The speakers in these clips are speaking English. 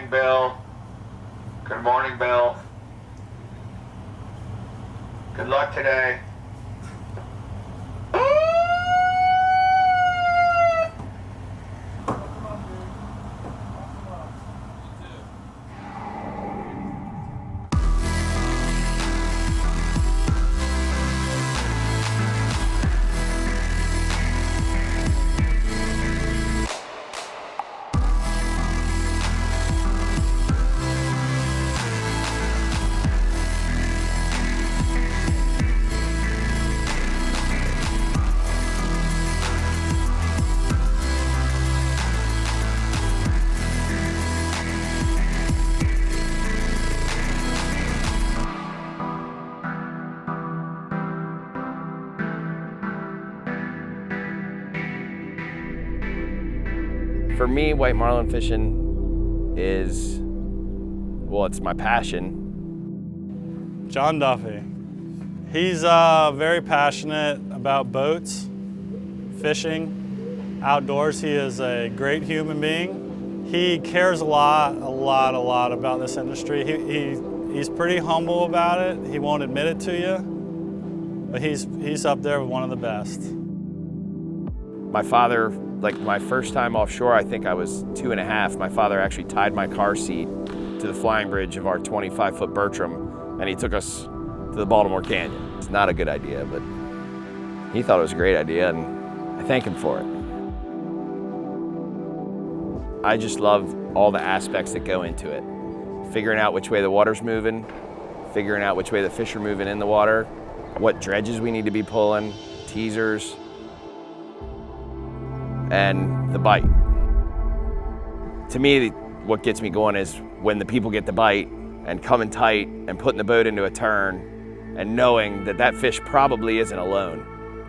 morning, Bill. Good morning, Bill. Good luck today. For me, white marlin fishing is, well, it's my passion. John Duffy. He's very passionate about boats, fishing, outdoors. He is a great human being. He cares a lot about this industry. He's pretty humble about it. He won't admit it to you, but he's up there with one of the best. My father, like my first time offshore, I think I was 2.5. My father actually tied my car seat to the flying bridge of our 25-foot Bertram, and he took us to the Baltimore Canyon. It's not a good idea, but he thought it was a great idea, and I thank him for it. I just love all the aspects that go into it. Figuring out which way the water's moving, figuring out which way the fish are moving in the water, what dredges we need to be pulling, teasers, and the bite. To me, what gets me going is when the people get the bite and coming tight and putting the boat into a turn and knowing that that fish probably isn't alone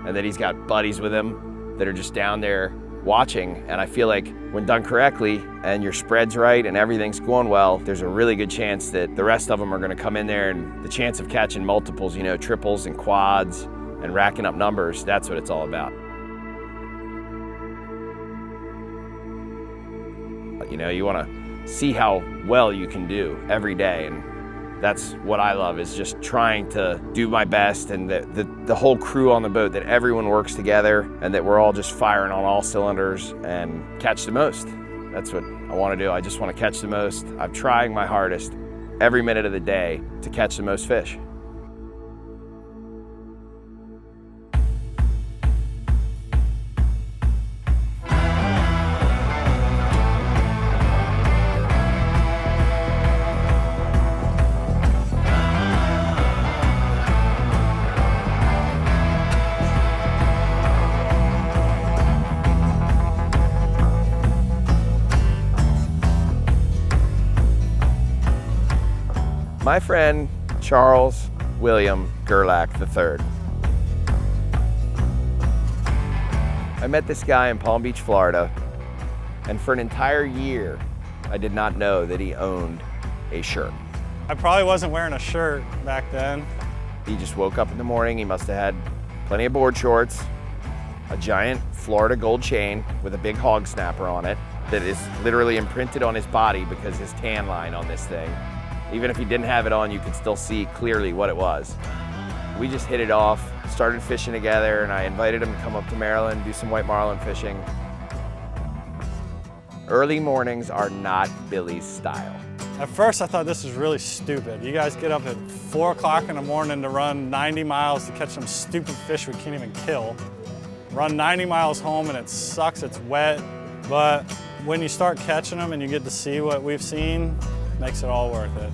and that he's got buddies with him that are just down there watching. And I feel like when done correctly and your spread's right and everything's going well, there's a really good chance that the rest of them are gonna come in there, and the chance of catching multiples, you know, triples and quads and racking up numbers, that's what it's all about. You know, you want to see how well you can do every day, and that's what I love, is just trying to do my best, and the whole crew on the boat, that everyone works together and that we're all just firing on all cylinders and catch the most. That's what I want to do. I just want to catch the most. I'm trying my hardest every minute of the day to catch the most fish. My friend Charles William Gerlach III. I met this guy in Palm Beach, Florida, and for an entire year, I did not know that he owned a shirt. I probably wasn't wearing a shirt back then. He just woke up in the morning, he must have had plenty of board shorts, a giant Florida gold chain with a big hog snapper on it that is literally imprinted on his body because his tan line on this thing. Even if he didn't have it on, you could still see clearly what it was. We just hit it off, started fishing together, and I invited him to come up to Maryland, do some white marlin fishing. Early mornings are not Billy's style. At first I thought this was really stupid. You guys get up at 4 o'clock in the morning to run 90 miles to catch some stupid fish we can't even kill. Run 90 miles home and it sucks, it's wet. But when you start catching them and you get to see what we've seen, makes it all worth it.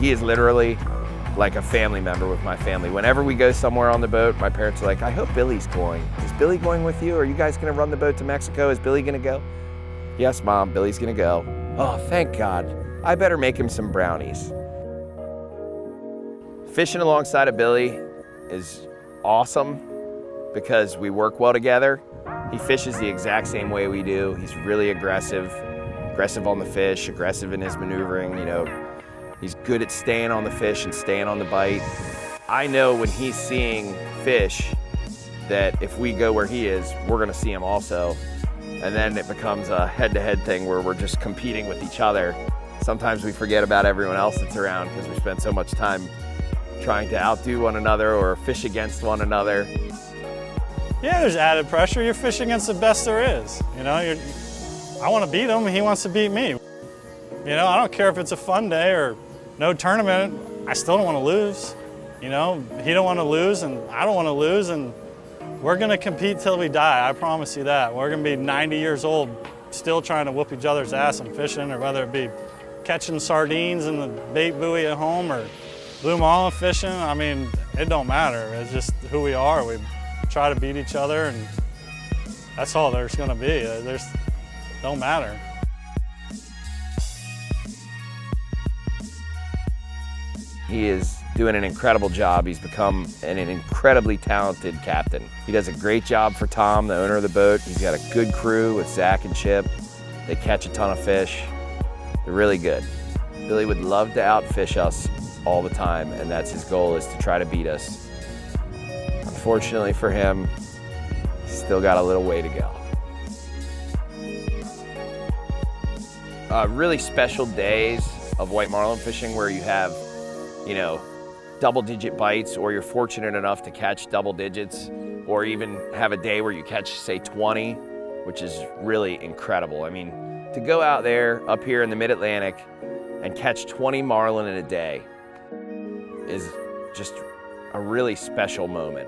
He is literally like a family member with my family. Whenever we go somewhere on the boat, my parents are like, I hope Billy's going. Is Billy going with you? Are you guys gonna run the boat to Mexico? Is Billy gonna go? Yes, Mom, Billy's gonna go. Oh, thank God. I better make him some brownies. Fishing alongside of Billy is awesome because we work well together. He fishes the exact same way we do. He's really aggressive on the fish, aggressive in his maneuvering, you know. He's good at staying on the fish and staying on the bite. I know when he's seeing fish that if we go where he is, we're gonna see him also. And then it becomes a head-to-head thing where we're just competing with each other. Sometimes we forget about everyone else that's around because we spend so much time trying to outdo one another or fish against one another. Yeah, there's added pressure. You're fishing against the best there is. You know, I want to beat him and he wants to beat me. You know, I don't care if it's a fun day or no tournament, I still don't want to lose. You know, he don't want to lose and I don't want to lose, and we're going to compete till we die, I promise you that. We're going to be 90 years old still trying to whoop each other's ass and fishing, or whether it be catching sardines in the bait buoy at home or blue marlin fishing. I mean, it don't matter. It's just who we are. We try to beat each other, and that's all there's going to be. Don't matter. He is doing an incredible job. He's become an incredibly talented captain. He does a great job for Tom, the owner of the boat. He's got a good crew with Zach and Chip. They catch a ton of fish. They're really good. Billy would love to outfish us all the time, and that's his goal, is to try to beat us. Unfortunately for him, he's still got a little way to go. Really special days of white marlin fishing where you have, you know, double-digit bites, or you're fortunate enough to catch double digits, or even have a day where you catch, say, 20, which is really incredible. I mean, to go out there up here in the mid-Atlantic and catch 20 marlin in a day is just a really special moment.